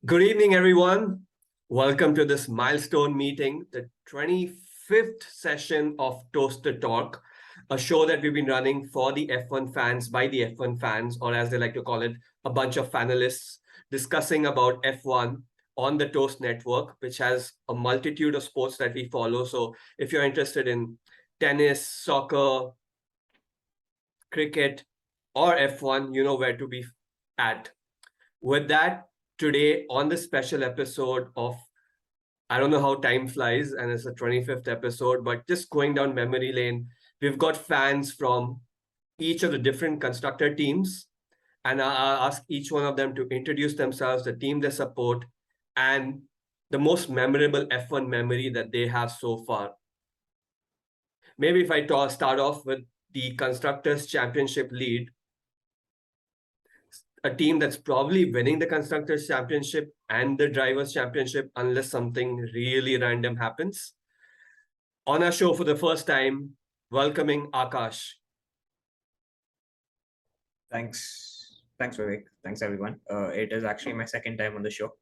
Good evening, everyone. Welcome to this milestone meeting, the 25th session of Toaster Talk, a show that we've been running for the F1 fans, by the F1 fans, or as they like to call it, a bunch of fanelists discussing about F1 on the Toast Network, which has a multitude of sports that we follow. So if you're interested in tennis, soccer, cricket, or F1, you know where to be at. With that, today on this special episode of, I don't know how time flies, and it's the 25th episode, but just going down memory lane, we've got fans from each of the different constructor teams, and I'll ask each one of them to introduce themselves, the team they support, and the most memorable F1 memory that they have so far. Maybe if I start off with the Constructors' Championship lead, a team that's probably winning the Constructors' Championship and the Drivers' Championship unless something really random happens. On our show for the first time, welcoming Aakash. Thanks, Vivek. Thanks, everyone. It is actually my second time on the show.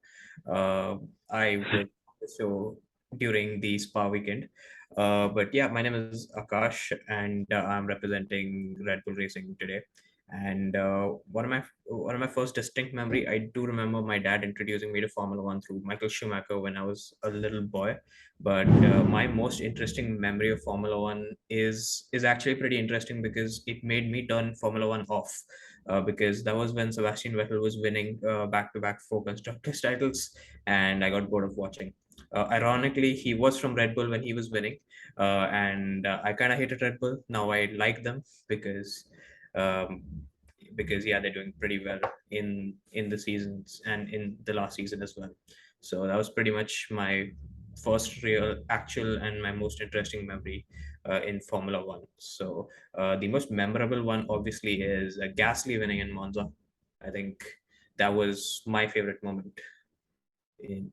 I was on the show during the Spa weekend. But yeah, my name is Aakash, and I'm representing Red Bull Racing today. And one of my first distinct memory, I do remember my dad introducing me to Formula One through Michael Schumacher when I was a little boy. But my most interesting memory of Formula One is actually pretty interesting because it made me turn Formula One off. Because that was when Sebastian Vettel was winning back-to-back four constructors titles, and I got bored of watching. Ironically, he was from Red Bull when he was winning, and I kind of hated Red Bull. Now I like them um, because yeah, they're doing pretty well in the seasons and in the last season as well. So that was pretty much my first real actual and my most interesting memory in Formula One. So the most memorable one obviously is Gasly winning in Monza. I think that was my favorite moment in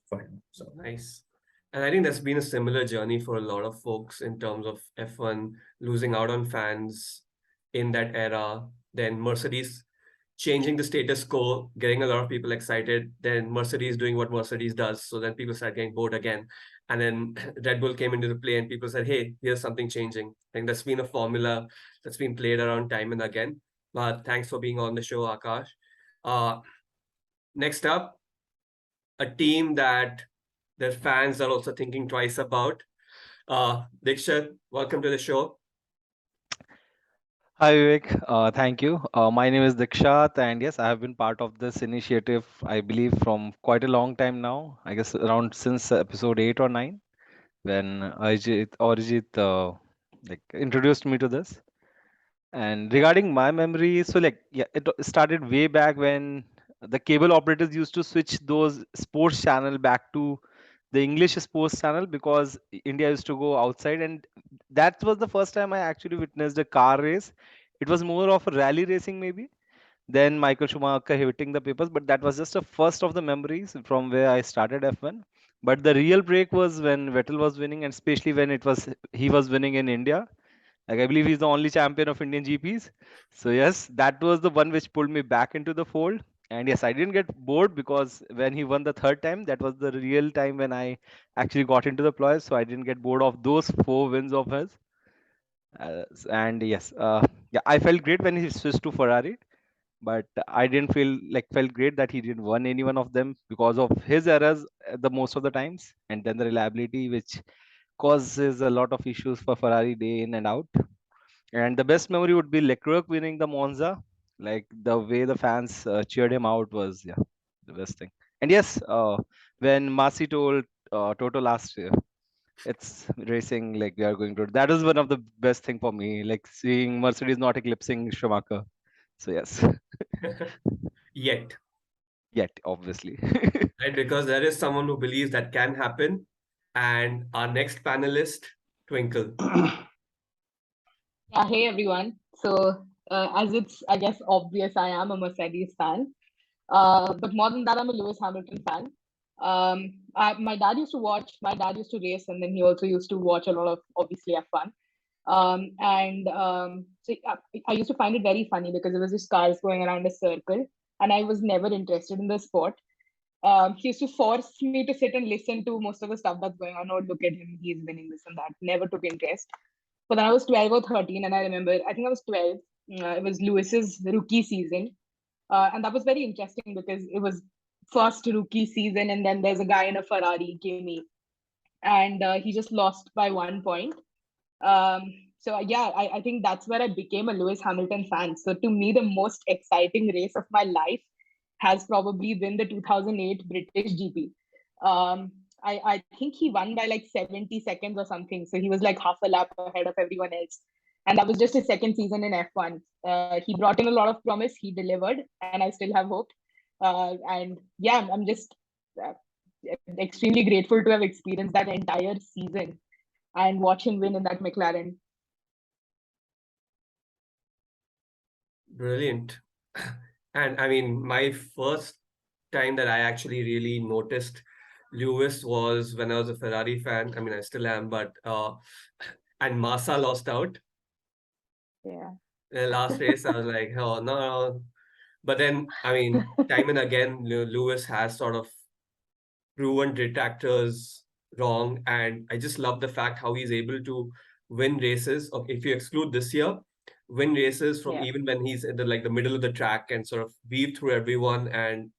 for him. So Nice. And I think that's been a similar journey for a lot of folks in terms of F1 losing out on fans in that era. Then Mercedes changing the status quo, getting a lot of people excited. Then Mercedes doing what Mercedes does. So then people start getting bored again. And then Red Bull came into the play and people said, hey, here's something changing. I think that's been a formula that's been played around time and again. But thanks for being on the show, Aakash. Uh, Next up, a team that their fans are also thinking twice about. Diksharth, welcome to the show. Hi Vivek, thank you. My name is Diksharth, and yes, I have been part of this initiative, I believe, from quite a long time now. I guess around since episode 8 or 9, when Arijit like introduced me to this. And regarding my memory, so like yeah, it started way back when the cable operators used to switch those sports channel back to the English sports channel because India used to go outside, and that was the first time I actually witnessed a car race. It was more of a rally racing maybe than Michael Schumacher hitting the papers, but that was just a first of the memories from where I started F1. But the real break was when Vettel was winning, and especially when he was winning in India. Like I believe he's the only champion of Indian GPs. So yes, that was the one which pulled me back into the fold. And yes, I didn't get bored because when he won the third time, that was the real time when I actually got into the ploys. So I didn't get bored of those four wins of his. And yes, yeah, I felt great when he switched to Ferrari, but I didn't felt great that he didn't won any one of them because of his errors the most of the times, and then the reliability which causes a lot of issues for Ferrari day in and out. And the best memory would be Leclerc winning the Monza. Like the way the fans cheered him out was, yeah, the best thing. And yes, when Masi told Toto last year, it's racing like we are going to. That is one of the best thing for me, like seeing Mercedes not eclipsing Schumacher. So yes, Yet, yet obviously. right? Because there is someone who believes that can happen. And our next panelist, Twinkle. Yeah, hey everyone. So, as it's, I guess, obvious, I am a Mercedes fan. But more than that, I'm a Lewis Hamilton fan. My dad used to race, and then he also used to watch a lot of, obviously, F1. I used to find it very funny because it was just cars going around a circle, and I was never interested in the sport. He used to force me to sit and listen to most of the stuff that's going on. Oh, look at him, he's winning this and that. Never took interest. But then I was 12 or 13, and I remember, I think I was 12. It was Lewis's rookie season. And that was very interesting because it was first rookie season, and then there's a guy in a Ferrari, Kimi, and he just lost by 1 point. So yeah, I think that's where I became a Lewis Hamilton fan. So to me, the most exciting race of my life has probably been the 2008 British GP. I think he won by like 70 seconds or something. So he was like half a lap ahead of everyone else. And that was just his second season in F1. He brought in a lot of promise. He delivered, and I still have hope. And yeah, I'm just uh, extremely grateful to have experienced that entire season and watch him win in that McLaren. Brilliant. And I mean, my first time that I actually really noticed Lewis was when I was a Ferrari fan. I mean, I still am, but and Massa lost out Yeah. in the last race. I was like, oh no. But then, I mean, time and again, Lewis has sort of proven detractors wrong, and I just love the fact how he's able to win races. If you exclude this year, win races from Yeah. even when he's in the middle of the track and sort of weave through everyone and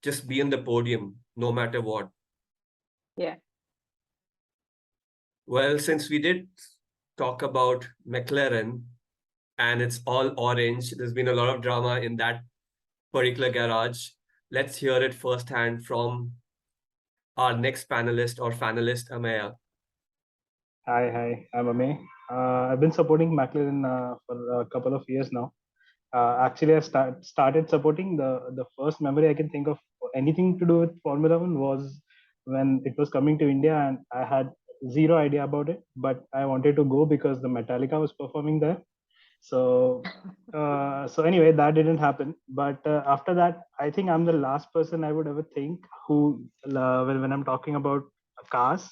just be in the podium no matter what. Yeah. Well, since we did talk about McLaren and it's all orange, there's been a lot of drama in that particular garage. Let's hear it firsthand from our next panelist or fanalist, Ameya. Hi, I'm Ameya. I've been supporting McLaren for a couple of years now. Actually, I started supporting the first memory I can think of anything to do with Formula One was when it was coming to India, and I had zero idea about it, but I wanted to go because the Metallica was performing there. So anyway, that didn't happen. But after that, I think I'm the last person I would ever think who when I'm talking about cars.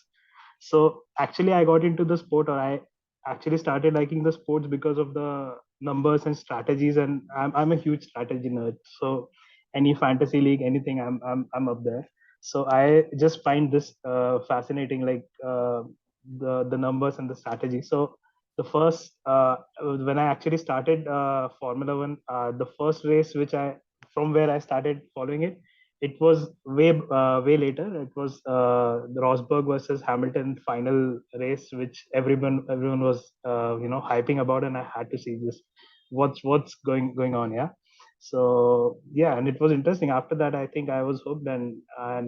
So actually, I got into the sport, or I actually started liking the sports because of the numbers and strategies. And I'm a huge strategy nerd. So any fantasy league, anything, I'm up there. So I just find this fascinating, like the numbers and the strategy. So the first when I actually started Formula One, the first race which I from where I started following it, it was way later. It was the Rosberg versus Hamilton final race, which everyone was hyping about, and I had to see this. What's going on? Yeah. So yeah, and it was interesting. After that, I think I was hooked, and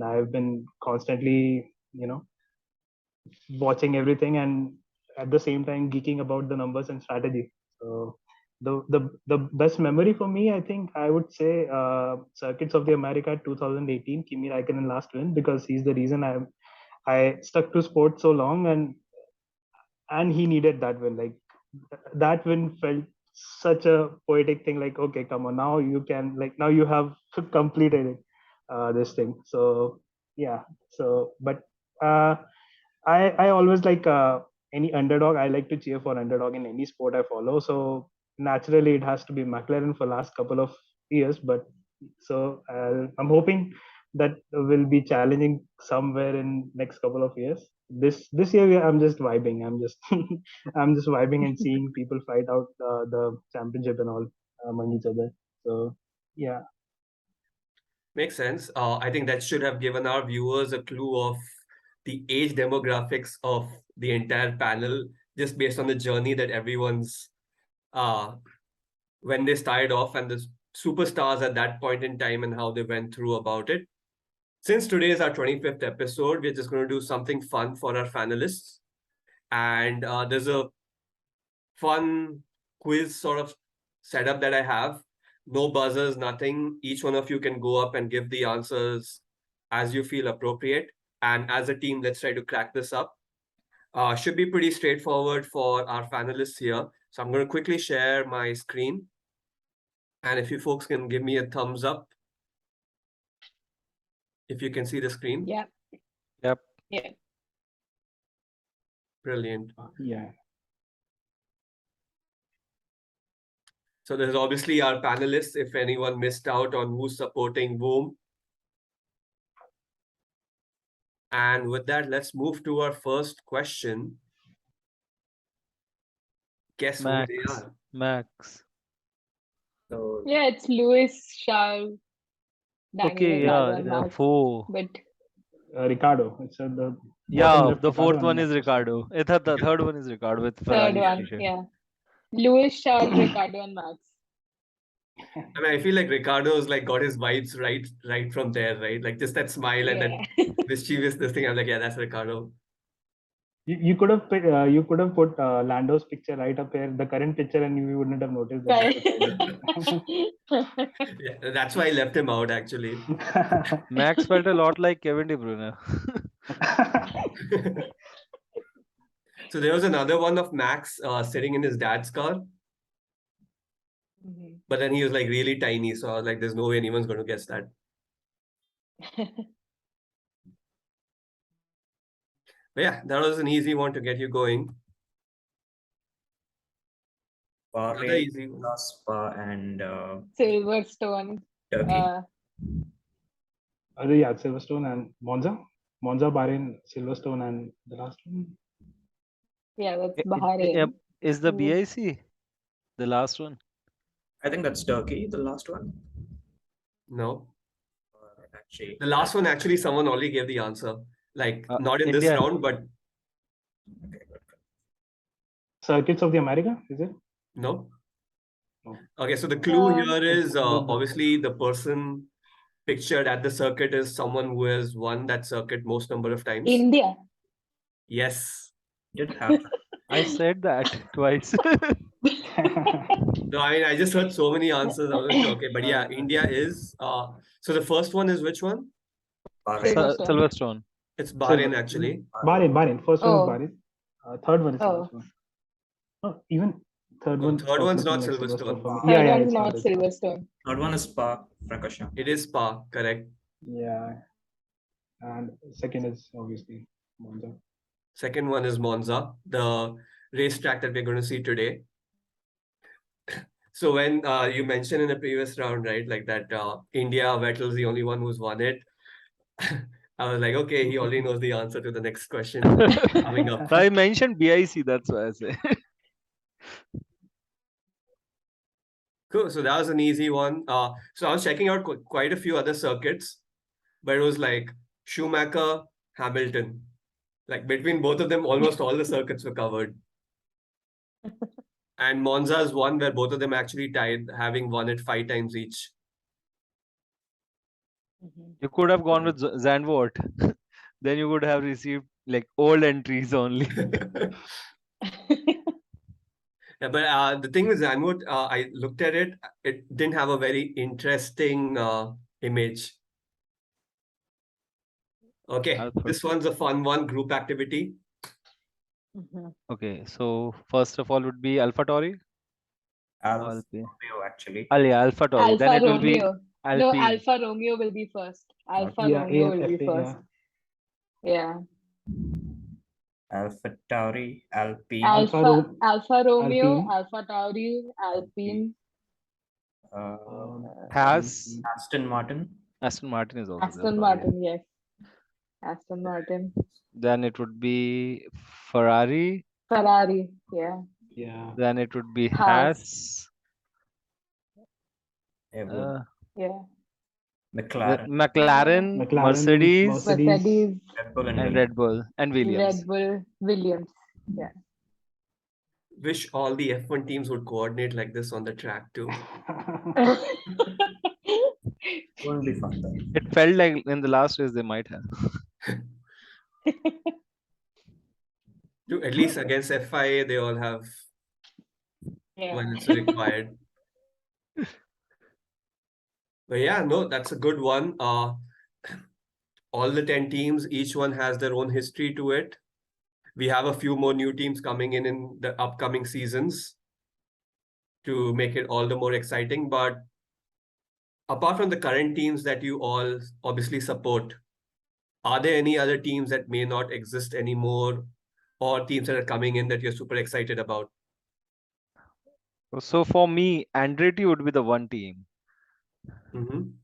I've been constantly watching everything, and at the same time geeking about the numbers and strategy. So the best memory for me, I think I would say Circuits of the America 2018, Kimi Raikkonen last win, because he's the reason I stuck to sport so long, and he needed that win. Like that win felt such a poetic thing. Like, okay, come on, now you can, like, now you have completed it, this thing. So yeah. So but I always like any underdog. I like to cheer for underdog in any sport I follow. So naturally, it has to be McLaren for last couple of years. But so I'm hoping that will be challenging somewhere in next couple of years. This year I'm just vibing. I'm just I'm just vibing and seeing people fight out the championship and all among each other. So yeah. Makes sense. I think that should have given our viewers a clue of the age demographics of the entire panel, just based on the journey that everyone's uh, when they started off and the superstars at that point in time and how they went through about it. Since today is our 25th episode, we're just going to do something fun for our finalists. And there's a fun quiz sort of setup that I have. No buzzers, nothing. Each one of you can go up and give the answers as you feel appropriate. And as a team, let's try to crack this up. Should be pretty straightforward for our finalists here. So I'm going to quickly share my screen. And if you folks can give me a thumbs up, if you can see the screen. Yeah. Yep. Yeah. Brilliant. Yeah. So there's obviously our panelists, if anyone missed out on who's supporting whom. And with that, let's move to our first question. Guess who they Max. are? Max. So Yeah, it's Lewis, Charles, Daniel Okay, Ricciardo, yeah, and yeah, Max. four. But Ricardo. It's the bottom Yeah, left. the Ricardo fourth and one is next Ricardo. The third one is Ricardo with third Ferrari one, t-shirt. yeah. Lewis, Charles, Ricciardo, and Max. I mean, I feel like Ricardo's like got his vibes right from there, right? Like just that smile and that Yeah. mischievous this thing. I'm like, yeah, that's Ricardo. You could have put Lando's picture right up here, the current picture, and you wouldn't have noticed that. Yeah, that's why I left him out actually. Max felt a lot like Kevin De Bruyne. So there was another one of Max sitting in his dad's car, Mhm. but then he was like really tiny. So I was like, there's no way anyone's going to guess that. But yeah, that was an easy one to get you going. Another Bahrain, easy one. Spa, and Silverstone. Turkey. Yeah, Silverstone and Monza, Bahrain, Silverstone, and the last one. Yeah, that's Yep. Bahrain. Is the Mm. BIC the last one? I think that's Turkey, the last one. No. Actually, The last one, actually, someone already gave the answer. Like, not in this India. round, but okay, good. Circuits of the America, is it? no. No. Okay, so the clue Um, here is the- obviously the person pictured at the circuit is someone who has won that circuit most number of times. India. Yes. Did happen. I said that twice. No, I mean, I just heard so many answers. I was like, okay, but yeah, India is. So the first one is which one? Bahrain. Silverstone. Silverstone. It's Bahrain, actually. Bahrain. First one is Oh. Bahrain. Third one is Oh. Silverstone. Oh, even third No, one. third was one's looking not like Silverstone. for me. Third Yeah, one's it's not it's Silverstone. Third one is Spa, Francorchamps. It is Spa, correct. Yeah, and second is obviously Monza. Second one is Monza, the racetrack that we're going to see today. So when you mentioned in the previous round, right, like that India, Vettel's the only one who's won it. I was like, okay, he already knows the answer to the next question coming up. I mentioned BIC, that's why I say. Cool. So that was an easy one. So I was checking out quite a few other circuits, but it was like Schumacher, Hamilton. Like between both of them, almost all the circuits were covered. And Monza is one where both of them actually tied, having won it 5 times each. You could have gone with Zandvoort. Then you would have received like old entries only. Yeah, but the thing with Zandvoort, I looked at it, it didn't have a very interesting image. Okay, this one's a fun one, group activity. Okay, so first of all would be AlphaTauri. Alfa Romeo, actually. Yeah, AlphaTauri. Then it will be No, Alpine. Alfa Romeo will be first. Alfa Yeah, Romeo will be AFA, first. Yeah. Alpha Tauri, Alpine. Alfa Alfa Romeo, Alpine. Alfa Tauri, Alpine. Has Aston Martin. Aston Martin is also there. Aston sorry. Martin, yes. Aston Martin. Then it would be Ferrari. Ferrari, yeah. Yeah. Then it would be Haas. Everyone. Yeah. McLaren. McLaren, Mercedes, Mercedes, Red Bull and Red Bull and Williams. Red Bull, Williams. Yeah. Wish all the F1 teams would coordinate like this on the track too. Won't be fun though. It felt like in the last race they might have. At least against FIA, they all have Yeah. when it's required. But yeah, no, that's a good one. All the 10 teams, each one has their own history to it. We have a few more new teams coming in the upcoming seasons to make it all the more exciting. But apart from the current teams that you all obviously support, are there any other teams that may not exist anymore or teams that are coming in that you're super excited about? So for me, Andretti would be the one team.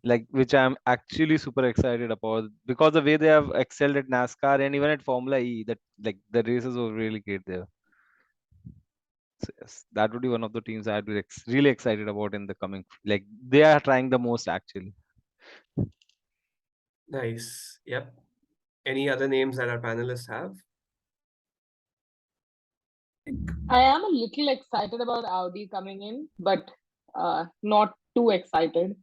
like which I'm actually super excited about because the way they have excelled at NASCAR and even at Formula E, that like the races were really great there. So yes, that would be one of the teams I'd be really excited about in the coming. Like they are trying the most actually. Nice. Yep. Any other names that our panelists have? I am a little excited about Audi coming in, but not too excited.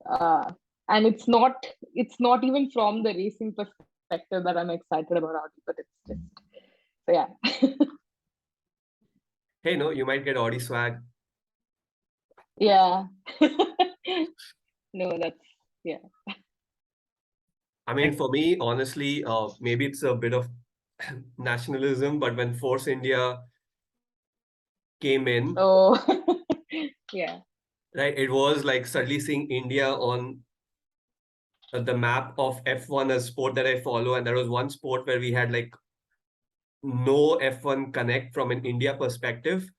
And it's not even from the racing perspective that I'm excited about Audi, but it's just so yeah. Hey, no, you might get Audi swag. Yeah. No, that's yeah. I mean, for me, honestly, maybe it's a bit of nationalism, but when Force India came in, Oh, yeah. right, it was like suddenly seeing India on the map of F1, a sport that I follow, and there was one sport where we had like no F1 connect from an India perspective.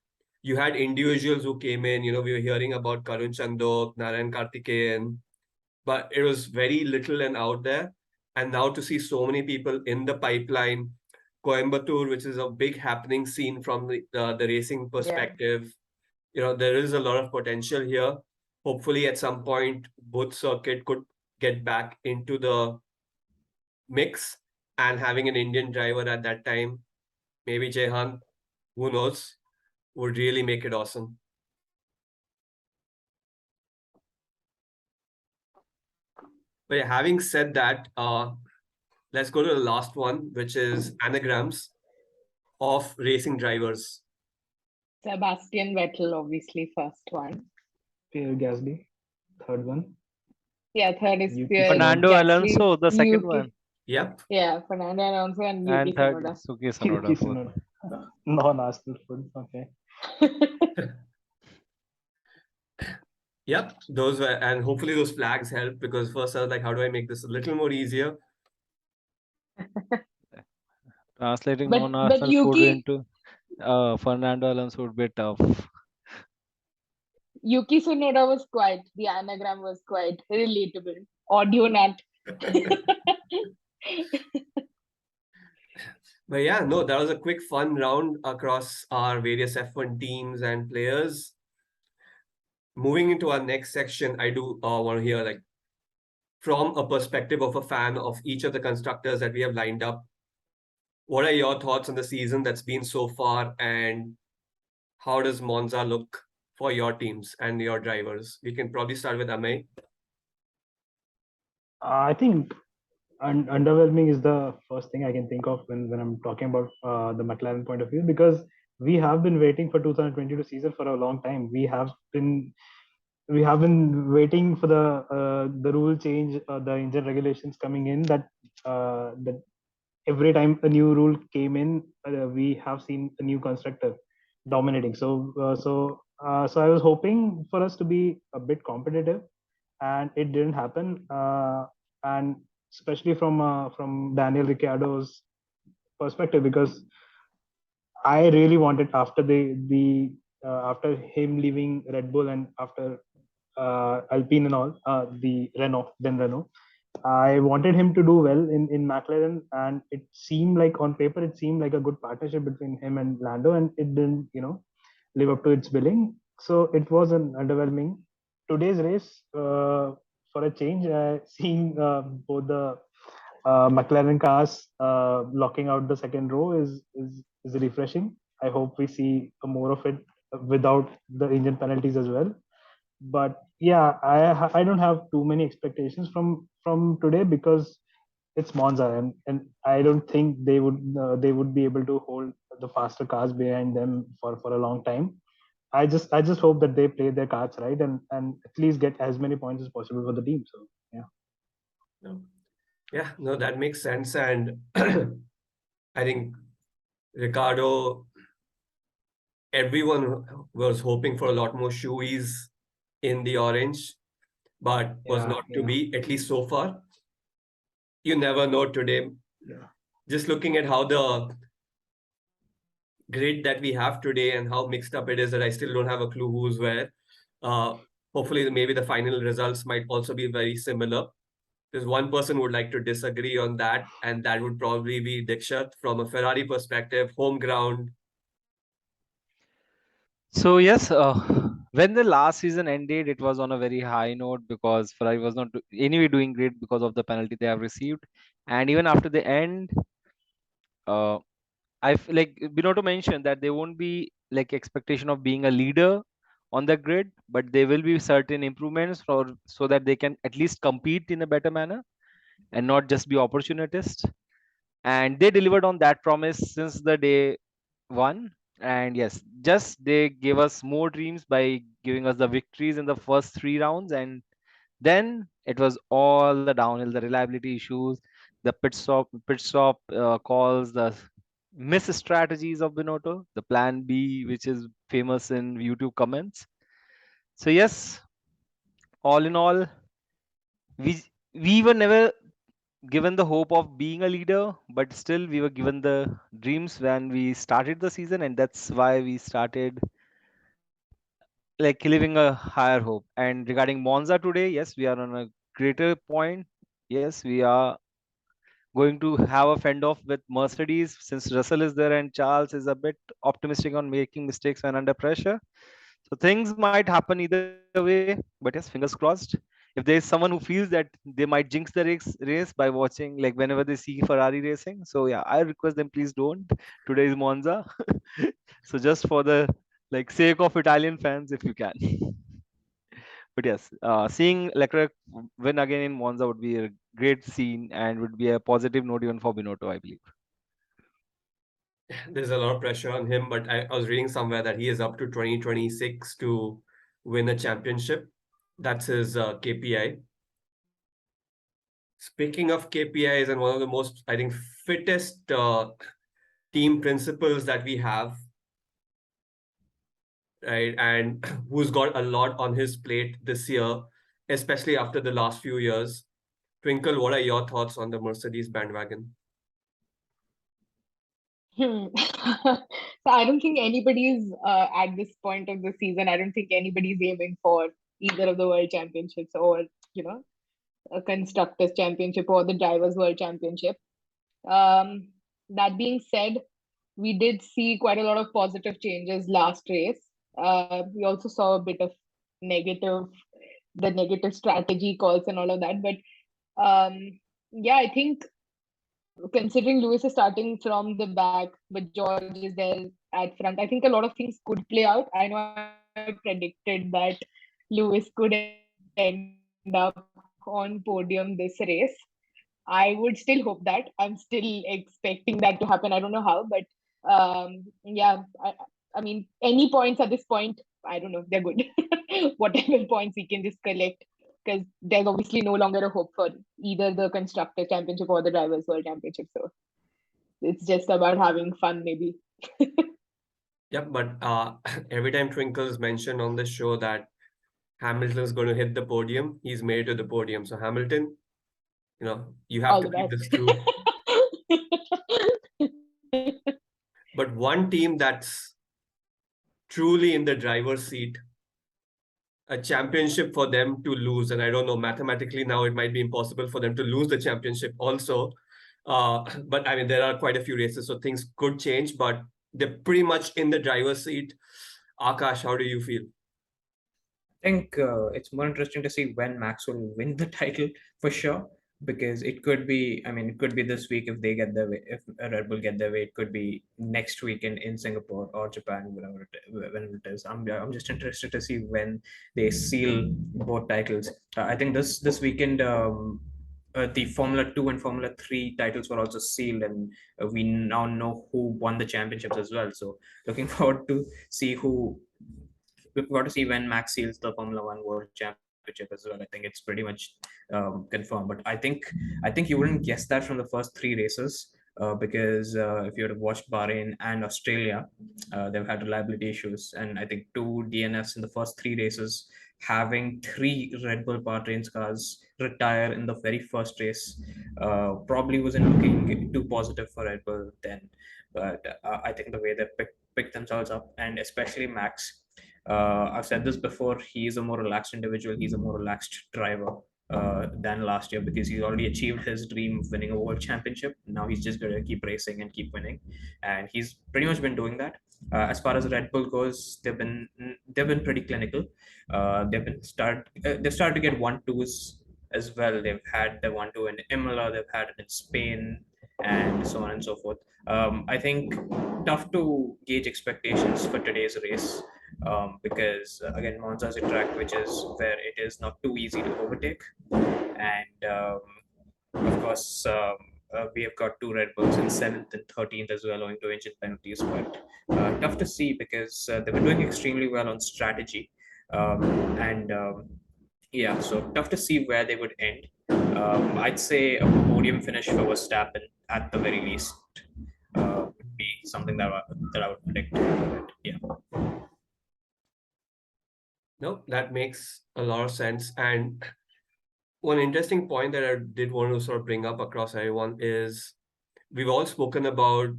You had individuals who came in, we were hearing about Karun Chandok, Narayan Karthikeyan, but it was very little and out there. And now to see so many people in the pipeline, Coimbatore, which is a big happening scene from the racing perspective, there is a lot of potential here. Hopefully, at some point, both circuit could get back into the mix, and having an Indian driver at that time, maybe Jehan, who knows, would really make it awesome. But yeah, having said that, let's go to the last one, which is anagrams of racing drivers. Sebastian Vettel, obviously, first one. Pierre Gasly, third one. Yeah, third is Yuki Pierre Fernando Gasly, Alonso, the second Yuki. one, Yep. Yeah, Fernando Alonso and Yuki and third Tsunoda. Suki Yuki Tsunoda. Fourth Tsunoda. one. Non-Arsenal food. Okay. Yep, those were, and hopefully those flags help, because first I was like, how do I make this a little more easier? Translating but non-Arsenal food Yuki into Fernando Alonso would be tough. Yuki Tsunoda was quite, the anagram was quite relatable. Audio nut. But yeah, no, that was a quick fun round across our various F1 teams and players. Moving into our next section, I do want to hear, like, from a perspective of a fan of each of the constructors that we have lined up, what are your thoughts on the season that's been so far, and how does Monza look for your teams and your drivers? We can probably start with Ameya. I think underwhelming is the first thing I can think of when I'm talking about the McLaren point of view, because we have been waiting for 2022 season for a long time. We have been waiting for the rule change, the engine regulations coming in, that every time a new rule came in, we have seen a new constructor dominating. So I was hoping for us to be a bit competitive, and it didn't happen. And especially from Daniel Ricciardo's perspective, because I really wanted, after after him leaving Red Bull and after Alpine and all, the Renault. I wanted him to do well in McLaren, and it seemed like, on paper, it seemed like a good partnership between him and Lando, and it didn't, live up to its billing. So it was an underwhelming. Today's race, for a change, seeing both the McLaren cars locking out the second row is refreshing. I hope we see more of it without the engine penalties as well. But yeah, I don't have too many expectations from today, because it's Monza, and I don't think they would be able to hold the faster cars behind them for a long time. I just hope that they play their cards right, and at least get as many points as possible for the team. So yeah. No. Yeah, no, that makes sense. And I think Ricardo, everyone was hoping for a lot more shoeies in the orange, but was not to be, at least so far. You never know today. Yeah. Just looking at how the grid that we have today and how mixed up it is, that I still don't have a clue who's where. hopefully maybe the final results might also be very similar. There's one person who would like to disagree on that, and that would probably be Diksharth from a Ferrari perspective, home ground. So yes, when the last season ended, it was on a very high note because Ferrari was not anyway doing great because of the penalty they have received, and even after the end, uh, like Binotto mentioned that there won't be like expectation of being a leader on the grid, but there will be certain improvements for so that they can at least compete in a better manner and not just be opportunists. And they delivered on that promise since the day one. And yes, just they gave us more dreams by giving us the victories in the first 3 rounds, and then it was all the downhill, the reliability issues, the pit stop calls, the miss strategies of Binotto, the plan B, which is famous in YouTube comments. So yes, all in all, we we were never given the hope of being a leader, but still we were given the dreams when we started the season, and that's why we started like living a higher hope. And regarding Monza today, yes, we are on a greater point. Yes, we are going to have a fend off with Mercedes since Russell is there and Charles is a bit optimistic on making mistakes when under pressure. So things might happen either way, but yes, fingers crossed. If there is someone who feels that they might jinx the race by watching, like whenever they see Ferrari racing, so yeah, I request them please don't. Today is Monza, so just for the like sake of Italian fans, if you can. But yes, seeing Leclerc win again in Monza would be a great scene and would be a positive note even for Binotto, I believe. There's a lot of pressure on him, but I was reading somewhere that he is up to 2026 to win a championship. That's his KPI. Speaking of KPIs, and one of the most, I think, fittest team principles that we have, right? And who's got a lot on his plate this year, especially after the last few years. Twinkle, what are your thoughts on the Mercedes bandwagon? So I don't think anybody's at this point of the season. I don't think anybody's aiming for either of the world championships or you know a constructors championship or the drivers world championship. That being said, we did see quite a lot of positive changes last race. We also saw a bit of negative, the negative strategy calls and all of that. But yeah, I think considering Lewis is starting from the back, but George is there at front, I think a lot of things could play out. I know I predicted that Lewis could end up on podium this race. I would still hope that. I'm still expecting that to happen. I don't know how, but yeah, I mean, any points at this point, I don't know, they're good. Whatever points we can just collect, because there's obviously no longer a hope for either the constructor championship or the drivers world championship. So it's just about having fun, maybe. Yep, but every time Twinkle's mentioned on the show that Hamilton's going to hit the podium, he's made it to the podium. So Hamilton, you have All to the keep best. this through. But one team that's truly in the driver's seat, a championship for them to lose, and I don't know, mathematically now it might be impossible for them to lose the championship also. But I mean, there are quite a few races, so things could change, but they're pretty much in the driver's seat. Aakash, how do you feel? I think it's more interesting to see when Max will win the title for sure, because it could be, I mean, it could be this week if they get their way, if Red Bull get their way, it could be next week in Singapore or Japan, whenever it is. I'm just interested to see when they seal both titles. I think this weekend. The Formula 2 and Formula 3 titles were also sealed, and we now know who won the championships as well. So, looking forward to see who we've got to see when Max seals the Formula One World Championship as well. I think it's pretty much confirmed. But I think you wouldn't guess that from the first 3 races. Because if you had watched Bahrain and Australia, they've had reliability issues, and I think 2 DNFs in the first 3 races. Having 3 Red Bull powertrains cars retire in the very first race probably wasn't looking too positive for Red Bull then. But I think the way they picked themselves up, and especially Max, I've said this before, he's a more relaxed individual, he's a more relaxed driver than last year, because he's already achieved his dream of winning a world championship. Now he's just going to keep racing and keep winning, and he's pretty much been doing that. As far as Red Bull goes, they've been pretty clinical. They've started to get 1-2s as well. They've had the 1-2 in Imola, they've had it in Spain, and so on and so forth. I think tough to gauge expectations for today's race, because again, Monza is a track which is where it is not too easy to overtake, and of course, we have got two Red Bulls in 7th and 13th as well, owing to engine penalties. But tough to see, because they were doing extremely well on strategy, and yeah, so tough to see where they would end. I'd say a podium finish for Verstappen at the very least would be something that I would predict. But yeah. No, that makes a lot of sense. And one interesting point that I did want to sort of bring up across everyone is we've all spoken about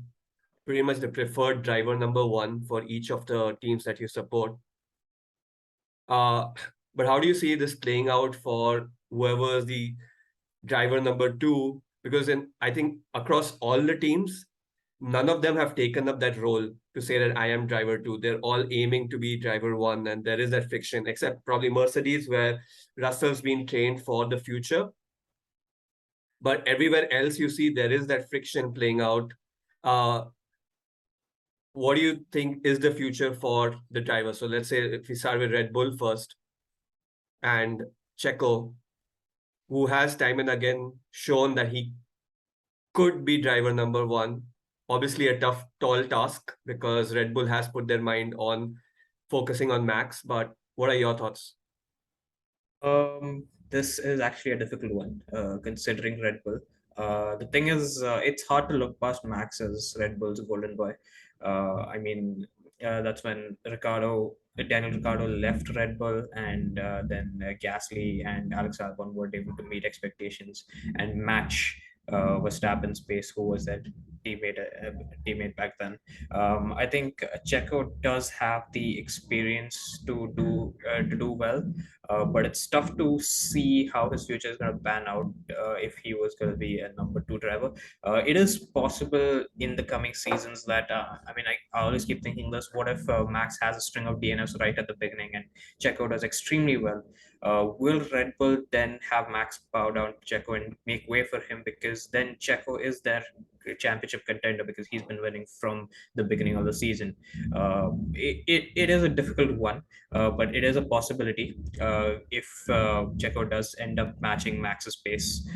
pretty much the preferred driver number one for each of the teams that you support. But how do you see this playing out for whoever is the driver number two? Because I think across all the teams, none of them have taken up that role to say that I am driver two. They're all aiming to be driver one, and there is that friction, except probably Mercedes, where Russell's been trained for the future. But everywhere else you see, there is that friction playing out. What do you think is the future for the driver? So let's say if we start with Red Bull first, and Checo, who has time and again shown that he could be driver number one. Obviously a tough, tall task, because Red Bull has put their mind on focusing on Max. But what are your thoughts? This is actually a difficult one, considering Red Bull. The thing is, it's hard to look past Max as Red Bull's golden boy. I mean, that's when Daniel Ricciardo left Red Bull, and then Gasly and Alex Albon were able to meet expectations and match Verstappen's pace, who was that teammate back then. I think Checo does have the experience to do well, but it's tough to see how his future is going to pan out if he was going to be a number two driver. It is possible in the coming seasons that I always keep thinking this: what if Max has a string of DNFs right at the beginning and Checo does extremely well? Will Red Bull then have Max bow down to Checo and make way for him, because then Checo is their championship contender, because he's been winning from the beginning of the season? It is a difficult one, but it is a possibility if Checo does end up matching Max's pace,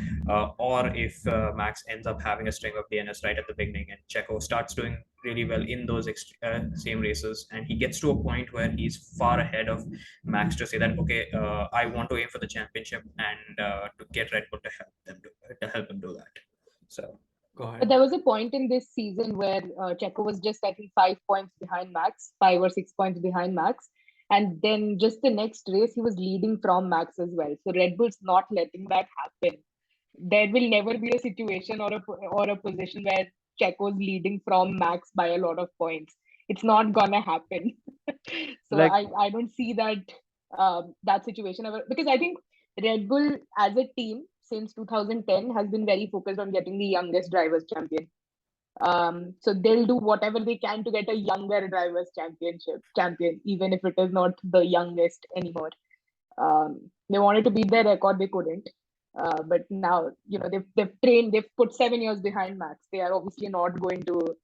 or if Max ends up having a string of DNS right at the beginning and Checo starts doing really well in those same races, and he gets to a point where he's far ahead of Max to say that, okay, I want to aim for the championship, and to get Red Bull to help him do that. So. But there was a point in this season where Checo was just, I think, 5 points behind Max, 5 or 6 points behind Max. And then just the next race, he was leading from Max as well. So Red Bull's not letting that happen. There will never be a situation or a position where Checo's leading from Max by a lot of points. It's not gonna happen. So I don't see that situation ever, because I think Red Bull as a team since 2010 has been very focused on getting the youngest drivers champion. So they'll do whatever they can to get a younger drivers champion, even if it is not the youngest anymore. They wanted to beat their record, they couldn't. But now, they've put 7 years behind Max. They are obviously not going to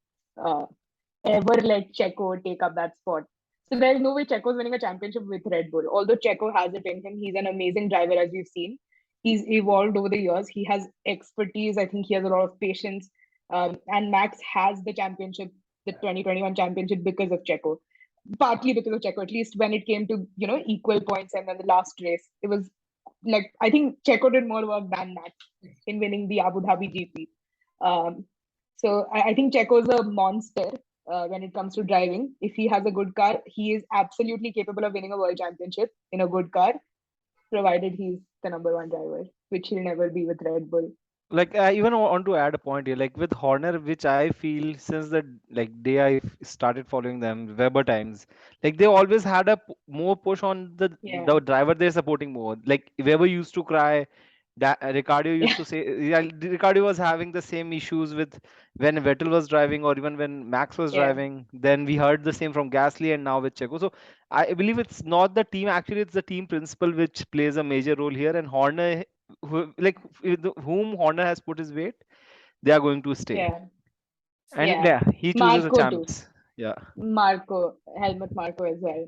ever let Checo take up that spot. So there's no way Checo's winning a championship with Red Bull. Although Checo has it in him, he's an amazing driver, as we've seen. He's evolved over the years. He has expertise. I think he has a lot of patience. And Max has the championship, the 2021 championship, because of Checo. Partly because of Checo, at least when it came to, equal points. And then the last race, it was like, I think Checo did more work than Max in winning the Abu Dhabi GP. So I think Checo is a monster when it comes to driving. If he has a good car, he is absolutely capable of winning a world championship in a good car, provided he's the number one driver, which he'll never be with Red Bull. Like I even want to add a point here, like with Horner, which I feel since the day I started following them, Weber times, like they always had a more push on Yeah. the driver they're supporting more. Like Weber used to cry, Ricardo used Yeah. to say, yeah, Ricardo was having the same issues with when Vettel was driving or even when Max was Yeah. driving. Then we heard the same from Gasly and now with Checo. So I believe it's not the team, actually it's the team principle which plays a major role here, and Horner with whom Horner has put his weight, they are going to stay. Yeah. And Yeah. yeah, he chooses the Marco too. champs. Yeah, Helmut Marco as well.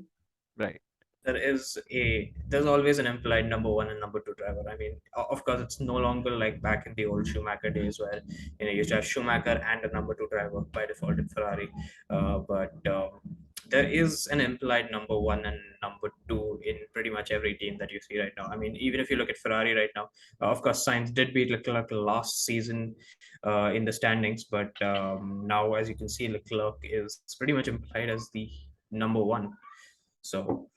right. There's always an implied number one and number two driver. I mean, of course, it's no longer like back in the old Schumacher days where you used to have Schumacher and a number two driver by default in Ferrari. But there is an implied number one and number two in pretty much every team that you see right now. I mean, even if you look at Ferrari right now, of course, Sainz did beat Leclerc last season in the standings, but now, as you can see, Leclerc is pretty much implied as the number one. So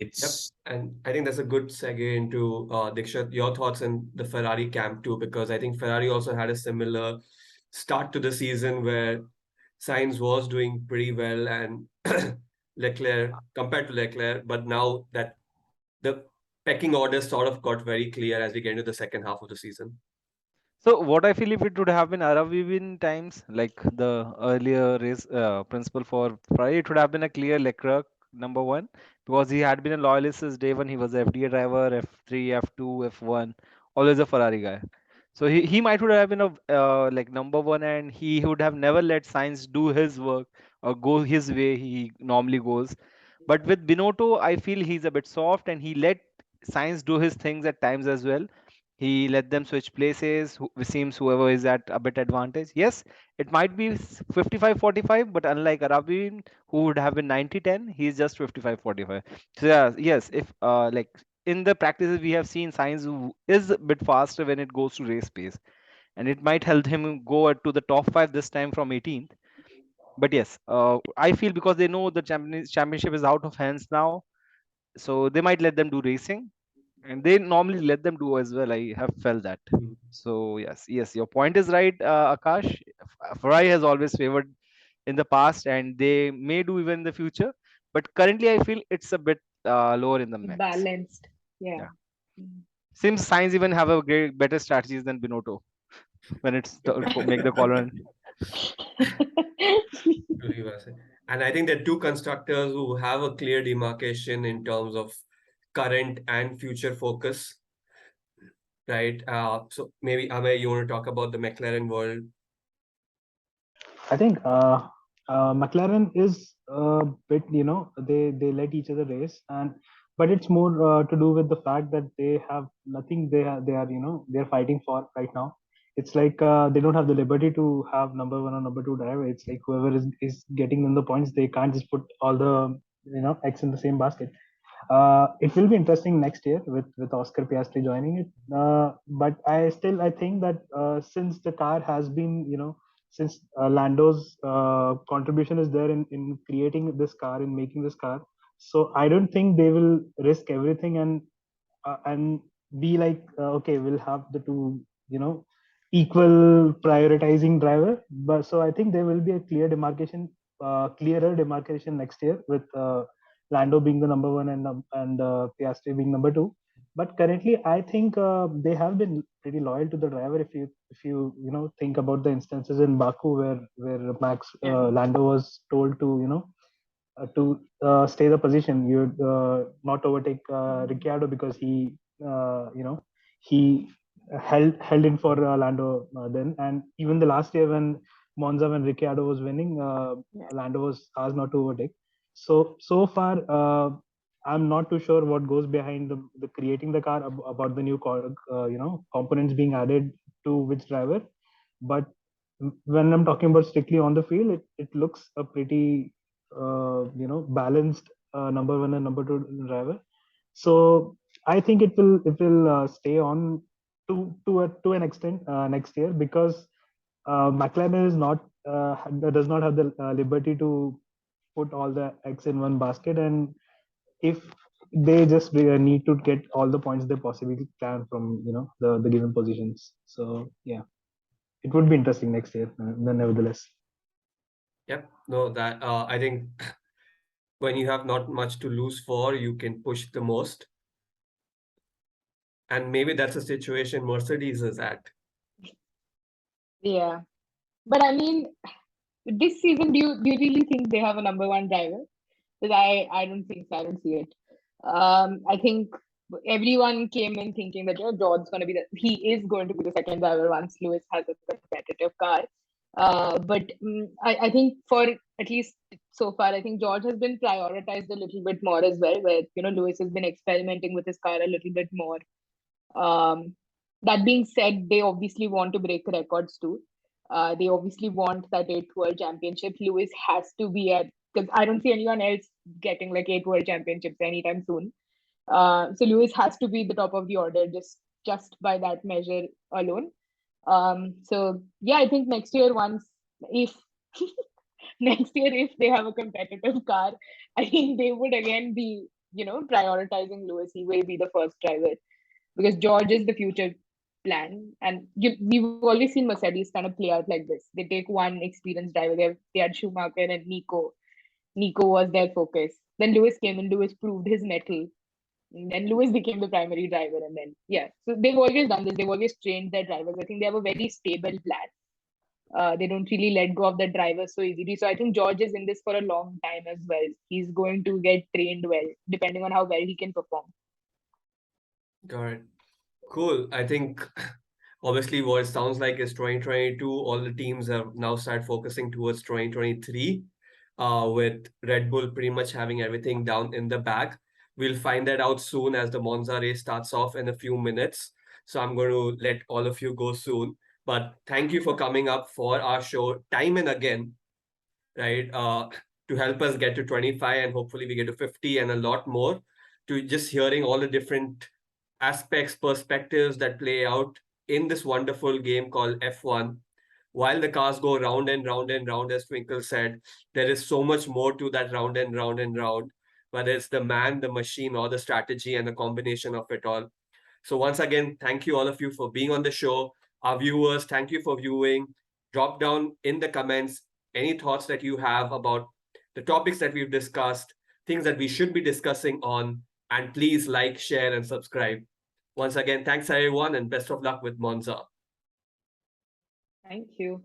Yep. it's And I think that's a good segue into Diksharth, your thoughts in the Ferrari camp too, because I think Ferrari also had a similar start to the season where Sainz was doing pretty well and Leclerc compared to Leclerc, but now that the pecking order sort of got very clear as we get into the second half of the season. So what I feel, if it would have been Arabian times, like the earlier race principle for Ferrari, it would have been a clear Leclerc number one, because he had been a loyalist since day one. He was FDA driver, F3, F2, F1, always a Ferrari guy. So he might would have been a like number one, and he would have never let Sainz do his work or go his way he normally goes. But with Binotto, I feel he's a bit soft, and he let Sainz do his things at times as well. He let them switch places. Seems whoever is at a bit advantage. Yes, it might be 55-45, but unlike Arabian, who would have been 90-10, he's just 55-45. So yeah, yes, if in the practices we have seen Sainz is a bit faster when it goes to race pace, and it might help him go to the top five this time from 18th. But yes, I feel because they know the championship is out of hands now, so they might let them do racing, and they normally let them do as well. I have felt that. So yes, your point is right, Akash. Ferrari has always favored in the past, and they may do even in the future. But currently, I feel it's a bit lower in the mix. Balanced. Yeah. Yeah, seems Sainz even have a better strategies than Binotto when it's make the call run. And I think there are two constructors who have a clear demarcation in terms of current and future focus, right? So maybe Ameya, you want to talk about the McLaren world? I think McLaren is a bit, they let each other race, but it's more to do with the fact that they have nothing they are they're fighting for right now. It's like they don't have the liberty to have number one or number two driver. It's like whoever is getting them the points, they can't just put all the eggs in the same basket. It will be interesting next year with Oscar Piastri joining it. But I think that since the car has been, since Lando's contribution is there in creating this car, in making this car, so I don't think they will risk everything and be like, okay, we'll have the two, equal prioritizing driver. But so I think there will be a clearer demarcation next year with Lando being the number one and Piastri being number two. But currently, I think they have been pretty loyal to the driver. If you think about the instances in Baku where Lando was told to stay the position, you not overtake Ricciardo because he held in for Lando then. And even the last year when Monza, when Ricciardo was winning, Lando was asked not to overtake. So far, I'm not too sure what goes behind the creating the car about the new components being added to which driver. But when I'm talking about strictly on the field, it looks a pretty balanced number one and number two driver. So I think it will stay on to an extent next year, because McLaren is not does not have the liberty to put all the eggs in one basket. And if they just need to get all the points they possibly can from the given positions. So yeah, it would be interesting next year. Nevertheless. Yep. No, that I think when you have not much to lose for, you can push the most. And maybe that's a situation Mercedes is at. Yeah. But I mean, this season, do you really think they have a number one driver? Because I don't think so. I don't see it. I think everyone came in thinking that George's going to be he is going to be the second driver once Lewis has a competitive car. But I think for at least so far, I think George has been prioritized a little bit more as well, where Lewis has been experimenting with his car a little bit more. That being said, they obviously want to break records too. They obviously want that 8th World Championship. Lewis has to be at, because I don't see anyone else getting like 8 World Championships anytime soon. So Lewis has to be the top of the order just by that measure alone. So yeah, I think next year if next year if they have a competitive car, I think they would again be prioritizing Lewis. He will be the first driver because George is the future plan. And we've always seen Mercedes kind of play out like this. They take one experienced driver. They had Schumacher and Nico. Nico was their focus. Then Lewis came and Lewis proved his mettle. And then Lewis became the primary driver. And then, yeah. So they've always done this. They've always trained their drivers. I think they have a very stable plan. They don't really let go of the drivers so easily. So I think George is in this for a long time as well. He's going to get trained well, depending on how well he can perform. Got it. Cool. I think obviously what it sounds like is 2022, all the teams have now started focusing towards 2023, with Red Bull pretty much having everything down in the bag. We'll find that out soon as the Monza race starts off in a few minutes. So I'm going to let all of you go soon. But thank you for coming up for our show time and again, right? To help us get to 25 and hopefully we get to 50 and a lot more, to just hearing all the different aspects, perspectives that play out in this wonderful game called F1. While the cars go round and round and round, as Twinkle said, there is so much more to that round and round and round, whether it's the man, the machine, or the strategy and the combination of it all. So once again, thank you all of you for being on the show. Our viewers, thank you for viewing. Drop down in the comments any thoughts that you have about the topics that we've discussed, things that we should be discussing on, and please like, share, and subscribe. Once again, thanks everyone and best of luck with Monza. Thank you.